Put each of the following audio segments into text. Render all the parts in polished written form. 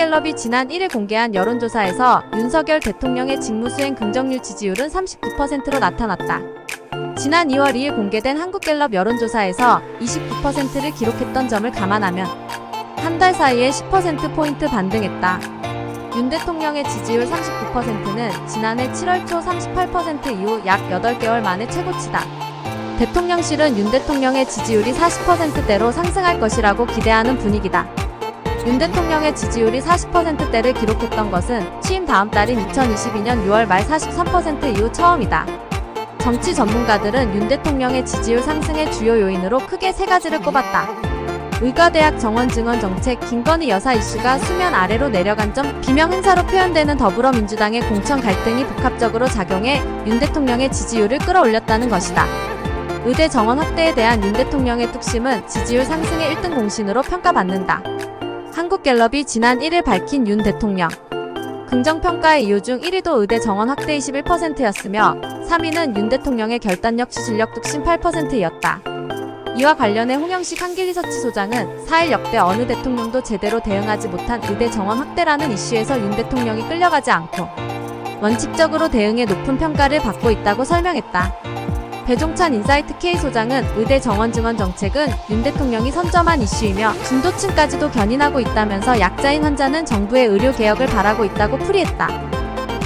한국갤럽이 지난 1일 공개한 여론조사에서 윤석열 대통령의 직무수행 긍정률 지지율은 39%로 나타났다. 지난 2월 2일 공개된 한국갤럽 여론조사에서 29%를 기록했던 점을 감안하면 한 달 사이에 10%포인트 반등했다. 윤 대통령의 지지율 39%는 지난해 7월 초 38% 이후 약 8개월 만에 최고치다. 대통령실은 윤 대통령의 지지율이 40%대로 상승할 것이라고 기대하는 분위기다. 윤 대통령의 지지율이 40%대를 기록했던 것은 취임 다음 달인 2022년 6월 말 43% 이후 처음이다. 정치 전문가들은 윤 대통령의 지지율 상승의 주요 요인으로 크게 세 가지를 꼽았다. 의과대학 정원 증원 정책, 김건희 여사 이슈가 수면 아래로 내려간 점, 비명 행사로 표현되는 더불어민주당의 공천 갈등이 복합적으로 작용해 윤 대통령의 지지율을 끌어올렸다는 것이다. 의대 정원 확대에 대한 윤 대통령의 뚝심은 지지율 상승의 1등 공신으로 평가받는다. 한국갤럽이 지난 1일 밝힌 윤 대통령 긍정평가의 이유 중 1위도 의대 정원 확대 21%였으며 3위는 윤 대통령의 결단력, 추진력, 뚝심 8%였다. 이와 관련해 홍영식 한길리서치 소장은 4일 역대 어느 대통령도 제대로 대응하지 못한 의대 정원 확대라는 이슈에서 윤 대통령이 끌려가지 않고 원칙적으로 대응에 높은 평가를 받고 있다고 설명했다. 배종찬 인사이트 K 소장은 의대 정원 증원 정책은 윤 대통령이 선점한 이슈이며 중도층까지도 견인하고 있다면서 약자인 환자는 정부의 의료개혁을 바라고 있다고 풀이했다.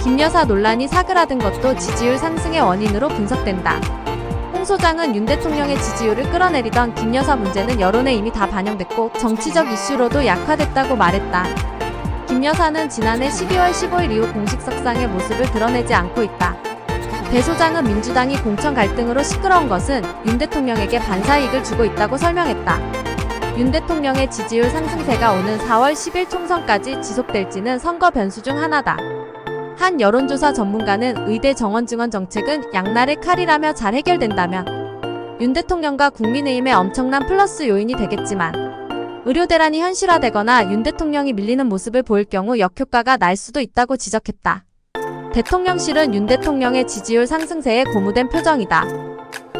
김 여사 논란이 사그라든 것도 지지율 상승의 원인으로 분석된다. 홍 소장은 윤 대통령의 지지율을 끌어내리던 김 여사 문제는 여론에 이미 다 반영됐고 정치적 이슈로도 약화됐다고 말했다. 김 여사는 지난해 12월 15일 이후 공식석상의 모습을 드러내지 않고 있다. 배 소장은 민주당이 공천 갈등으로 시끄러운 것은 윤 대통령에게 반사이익을 주고 있다고 설명했다. 윤 대통령의 지지율 상승세가 오는 4월 10일 총선까지 지속될지는 선거 변수 중 하나다. 한 여론조사 전문가는 의대 정원 증원 정책은 양날의 칼이라며 잘 해결된다면 윤 대통령과 국민의힘의 엄청난 플러스 요인이 되겠지만 의료 대란이 현실화되거나 윤 대통령이 밀리는 모습을 보일 경우 역효과가 날 수도 있다고 지적했다. 대통령실은 윤 대통령의 지지율 상승세에 고무된 표정이다.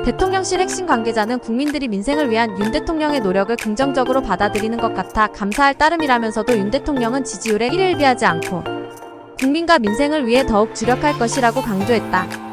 대통령실 핵심 관계자는 국민들이 민생을 위한 윤 대통령의 노력을 긍정적으로 받아들이는 것 같아 감사할 따름이라면서도 윤 대통령은 지지율에 일일비하지 않고 국민과 민생을 위해 더욱 주력할 것이라고 강조했다.